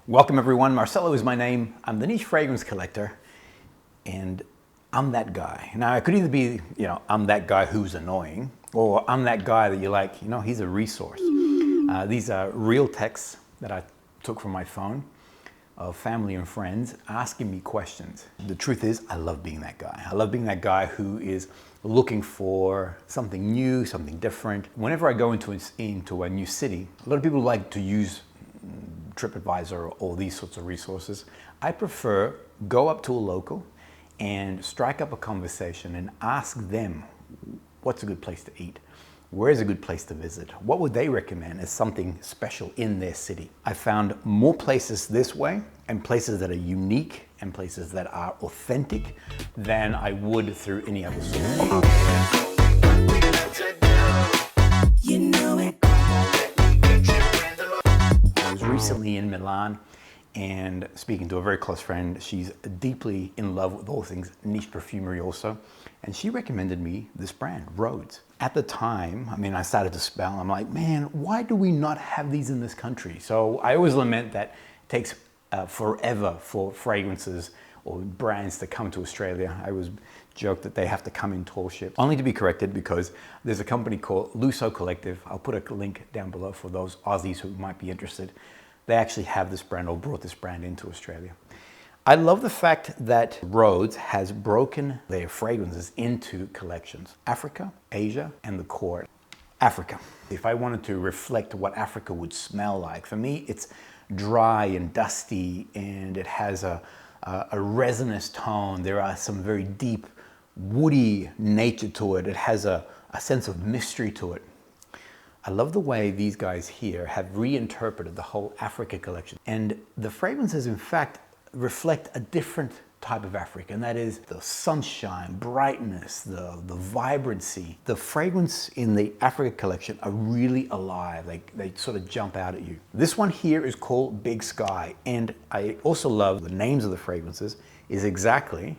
Welcome everyone, Marcelo is my name. I'm the niche fragrance collector and I'm that guy. Now I could either be, I'm that guy who's annoying, or I'm that guy that you're like, he's a resource. These are real texts that I took from my phone of family and friends asking me questions. The truth is, I love being that guy. I love being that guy who is looking for something new, something different. Whenever I go into a new city, a lot of people like to use TripAdvisor or these sorts of resources. I prefer go up to a local and strike up a conversation and ask them what's a good place to eat, where's a good place to visit, what would they recommend as something special in their city. I found more places this way and places that are unique and places that are authentic than I would through any other source. I was recently in Milan and speaking to a very close friend. She's deeply in love with all things niche perfumery also. And she recommended me this brand, Rhodes. At the time, I started to spell. I'm like, man, why do we not have these in this country? So I always lament that it takes forever for fragrances or brands to come to Australia. I always joke that they have to come in tall ships, only to be corrected because there's a company called LUSSO Collective. I'll put a link down below for those Aussies who might be interested. They actually have this brand or brought this brand into Australia. I love the fact that Rhodes has broken their fragrances into collections. Africa, Asia, and the core. Africa. If I wanted to reflect what Africa would smell like, for me it's dry and dusty and it has a resinous tone. There are some very deep woody nature to it. It has a sense of mystery to it. I love the way these guys here have reinterpreted the whole Africa collection. And the fragrances, in fact, reflect a different type of Africa, and that is the sunshine, brightness, the vibrancy. The fragrance in the Africa collection are really alive. They sort of jump out at you. This one here is called Big Sky, and I also love the names of the fragrances is exactly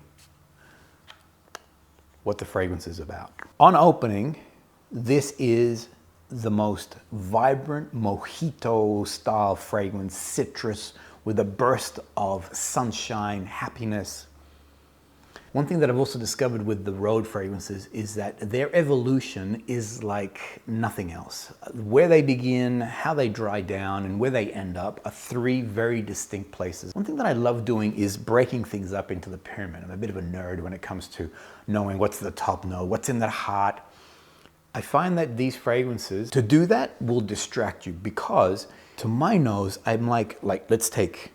what the fragrance is about. On opening, this is the most vibrant mojito style fragrance, citrus with a burst of sunshine, happiness. One thing that I've also discovered with the Rhodes fragrances is that their evolution is like nothing else. Where they begin, how they dry down, and where they end up are three very distinct places. One thing that I love doing is breaking things up into the pyramid. I'm a bit of a nerd when it comes to knowing what's the top note, what's in the heart. I find that these fragrances, to do that, will distract you because to my nose, I'm like let's take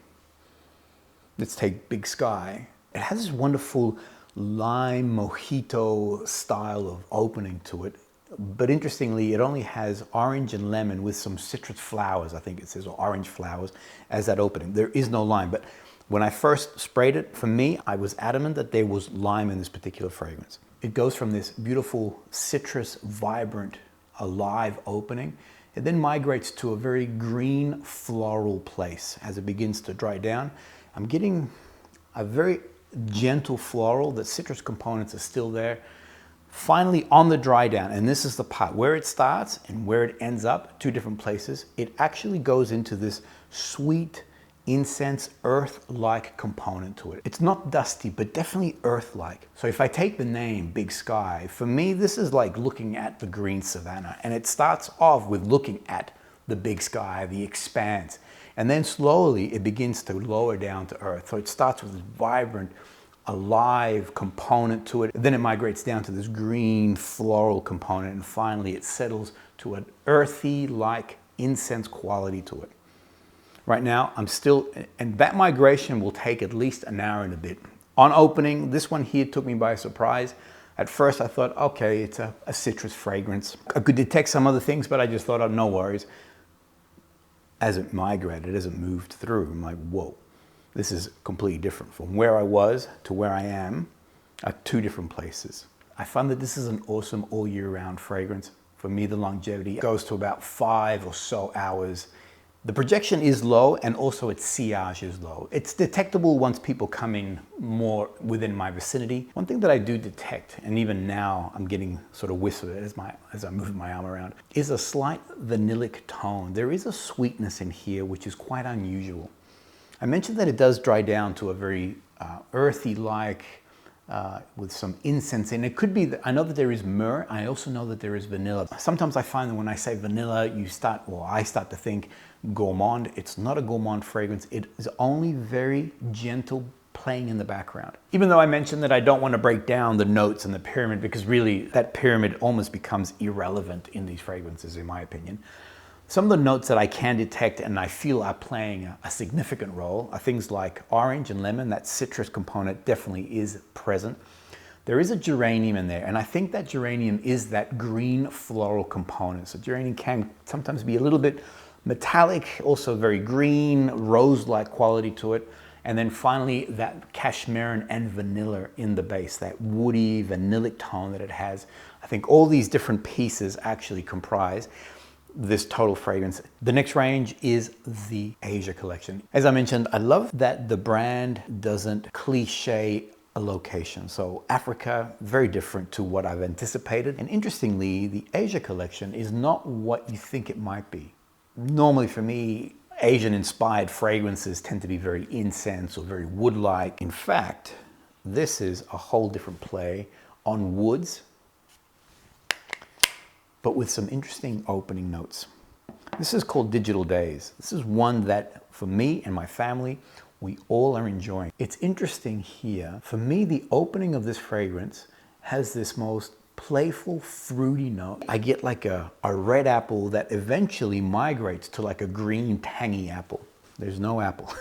Big Sky. It has this wonderful lime mojito style of opening to it. But interestingly, it only has orange and lemon with some citrus flowers, I think it says, or orange flowers as that opening. There is no lime, but when I first sprayed it, for me, I was adamant that there was lime in this particular fragrance. It goes from this beautiful citrus, vibrant, alive opening. It then migrates to a very green floral place as it begins to dry down. I'm getting a very gentle floral. The citrus components are still there. Finally, on the dry down, and this is the part where it starts and where it ends up, two different places, it actually goes into this sweet, incense, earth-like component to it. It's not dusty, but definitely earth-like. So if I take the name Big Sky, for me, this is like looking at the green savanna. And it starts off with looking at the big sky, the expanse. And then slowly it begins to lower down to earth. So it starts with this vibrant, alive component to it. Then it migrates down to this green floral component. And finally it settles to an earthy-like incense quality to it. Right now, I'm still, and that migration will take at least an hour and a bit. On opening, this one here took me by surprise. At first I thought, okay, it's a citrus fragrance. I could detect some other things, but I just thought, oh, no worries. As it migrated, as it moved through, I'm like, whoa, this is completely different. From where I was to where I am are two different places. I find that this is an awesome all year round fragrance. For me, the longevity goes to about 5 or so hours. The projection is low and also its sillage is low. It's detectable once people come in more within my vicinity. One thing that I do detect, and even now I'm getting sort of whispered as I move my arm around, is a slight vanillic tone. There is a sweetness in here which is quite unusual. I mentioned that it does dry down to a very earthy-like, with some incense in it. Could be, I know that there is myrrh. I also know that there is vanilla. Sometimes I find that when I say vanilla, I start to think gourmand. It's not a gourmand fragrance. It is only very gentle, playing in the background. Even though I mentioned that I don't want to break down the notes and the pyramid, because really that pyramid almost becomes irrelevant in these fragrances, in my opinion. Some of the notes that I can detect and I feel are playing a significant role are things like orange and lemon. That citrus component definitely is present. There is a geranium in there, and I think that geranium is that green floral component. So geranium can sometimes be a little bit metallic, also very green, rose-like quality to it. And then finally, that cashmere and vanilla in the base, that woody, vanillic tone that it has. I think all these different pieces actually comprise this total fragrance. The next range is the Asia collection. As I mentioned, I love that the brand doesn't cliche a location. So Africa, very different to what I've anticipated. And interestingly, the Asia collection is not what you think it might be. Normally for me, Asian-inspired fragrances tend to be very incense or very wood-like. In fact, this is a whole different play on woods, but with some interesting opening notes. This is called Digital Daze. This is one that, for me and my family, we all are enjoying. It's interesting here. For me, the opening of this fragrance has this most playful, fruity note. I get like a red apple that eventually migrates to like a green, tangy apple. There's no apple.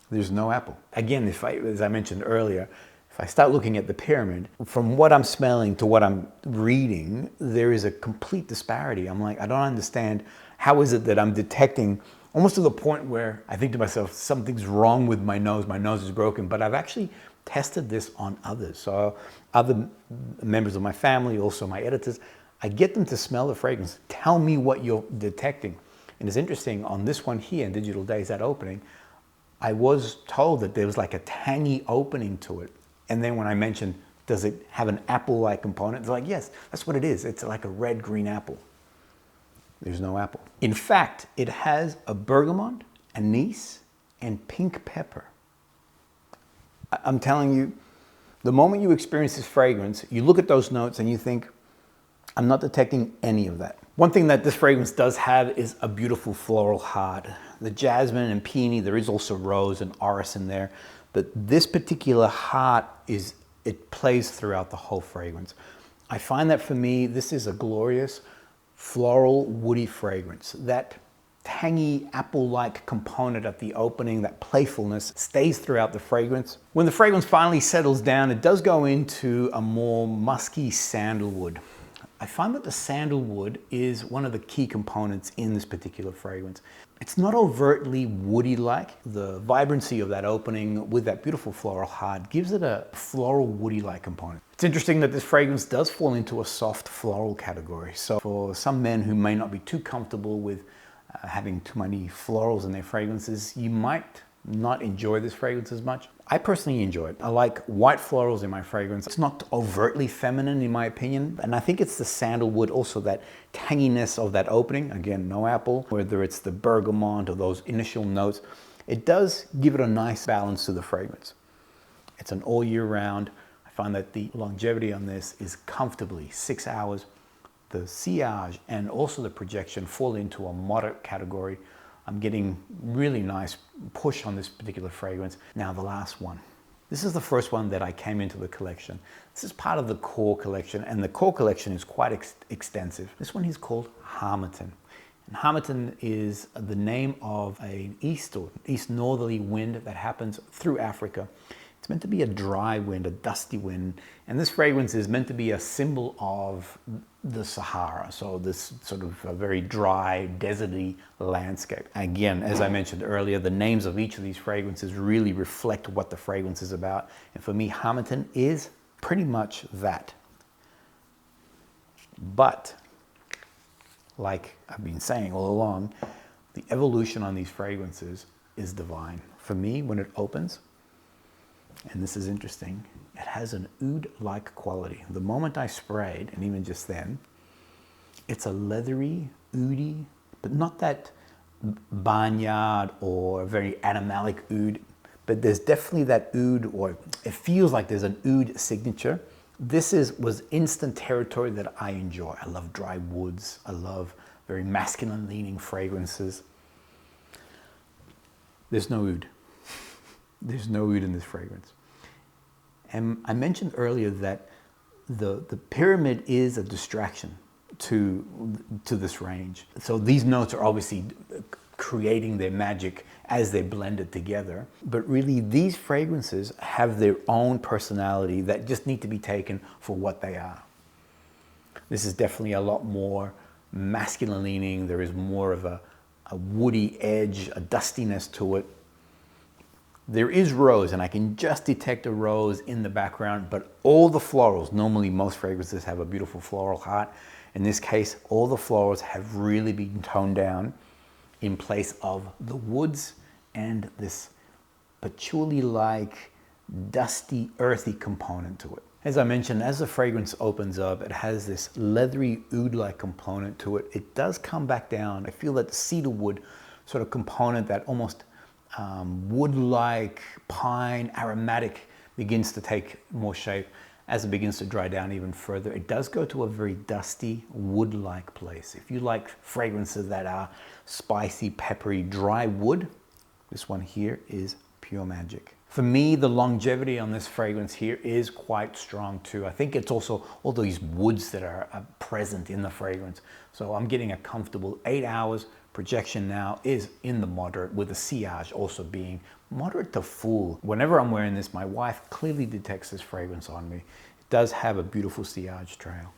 There's no apple. Again, as I mentioned earlier, if I start looking at the pyramid, from what I'm smelling to what I'm reading, there is a complete disparity. I'm like, I don't understand. How is it that I'm detecting, almost to the point where I think to myself, something's wrong with my nose is broken, but I've actually tested this on others. So other members of my family, also my editors, I get them to smell the fragrance. Tell me what you're detecting. And it's interesting, on this one here in Digital Daze, that opening, I was told that there was like a tangy opening to it. And then when I mentioned, does it have an apple-like component? They're like, yes, that's what it is. It's like a red-green apple. There's no apple. In fact, it has a bergamot, anise, and pink pepper. I'm telling you, the moment you experience this fragrance, you look at those notes and you think, I'm not detecting any of that. One thing that this fragrance does have is a beautiful floral heart. The jasmine and peony, there is also rose and orris in there. But this particular heart it plays throughout the whole fragrance. I find that for me, this is a glorious floral woody fragrance. That tangy apple-like component at the opening, that playfulness stays throughout the fragrance. When the fragrance finally settles down, it does go into a more musky sandalwood. I find that the sandalwood is one of the key components in this particular fragrance. It's not overtly woody-like. The vibrancy of that opening with that beautiful floral heart gives it a floral woody-like component. It's interesting that this fragrance does fall into a soft floral category. So for some men who may not be too comfortable with having too many florals in their fragrances, you might not enjoy this fragrance as much. I personally enjoy it. I like white florals in my fragrance. It's not overtly feminine in my opinion. And I think it's the sandalwood, also that tanginess of that opening. Again, no apple, whether it's the bergamot or those initial notes. It does give it a nice balance to the fragrance. It's an all year round. I find that the longevity on this is comfortably 6 hours. The sillage and also the projection fall into a moderate category. I'm getting really nice push on this particular fragrance. Now the last one. This is the first one that I came into the collection. This is part of the core collection, and the core collection is quite extensive. This one is called HARMATTAN. And HARMATTAN is the name of an east northerly wind that happens through Africa. It's meant to be a dry wind, a dusty wind, and this fragrance is meant to be a symbol of the Sahara, so this sort of a very dry, deserty landscape. Again, as I mentioned earlier, the names of each of these fragrances really reflect what the fragrance is about, and for me, HARMATTAN is pretty much that. But, like I've been saying all along, the evolution on these fragrances is divine. For me, when it opens, and this is interesting, it has an oud-like quality. The moment I sprayed, and even just then, it's a leathery, oudy, but not that barnyard or a very animalic oud, but there's definitely that oud, or it feels like there's an oud signature. This was instant territory that I enjoy. I love dry woods. I love very masculine leaning fragrances. There's no oud. There's no oud in this fragrance. And I mentioned earlier that the pyramid is a distraction to this range. So these notes are obviously creating their magic as they blend it together. But really, these fragrances have their own personality that just need to be taken for what they are. This is definitely a lot more masculine leaning. There is more of a woody edge, a dustiness to it. There is rose, and I can just detect a rose in the background, but all the florals, normally most fragrances have a beautiful floral heart. In this case, all the florals have really been toned down in place of the woods and this patchouli-like, dusty, earthy component to it. As I mentioned, as the fragrance opens up, it has this leathery, oud-like component to it. It does come back down. I feel that the cedar wood sort of component, that almost wood-like, pine, aromatic, begins to take more shape as it begins to dry down even further. It does go to a very dusty, wood-like place. If you like fragrances that are spicy, peppery, dry wood, this one here is pure magic. For me, the longevity on this fragrance here is quite strong too. I think it's also all these woods that are present in the fragrance. So I'm getting a comfortable 8 hours. Projection now is in the moderate, with the sillage also being moderate to full. Whenever I'm wearing this, my wife clearly detects this fragrance on me. It does have a beautiful sillage trail.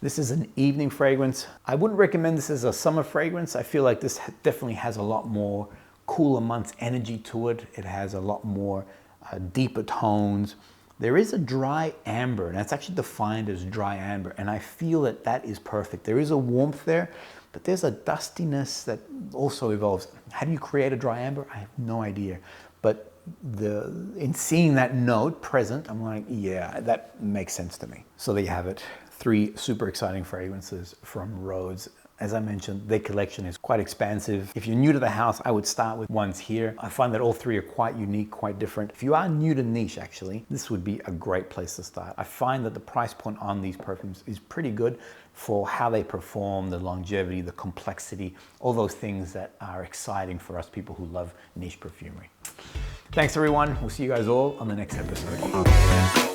This is an evening fragrance. I wouldn't recommend this as a summer fragrance. I feel like this definitely has a lot more cooler months energy to it. It has a lot more deeper tones. There is a dry amber, and that's actually defined as dry amber, and I feel that that is perfect. There is a warmth there, but there's a dustiness that also evolves. How do you create a dry amber? I have no idea. But in seeing that note present, I'm like, yeah, that makes sense to me. So there you have it. 3 super exciting fragrances from Rhodes. As I mentioned, their collection is quite expansive. If you're new to the house, I would start with ones here. I find that all 3 are quite unique, quite different. If you are new to niche, actually, this would be a great place to start. I find that the price point on these perfumes is pretty good for how they perform, the longevity, the complexity, all those things that are exciting for us people who love niche perfumery. Thanks everyone. We'll see you guys all on the next episode.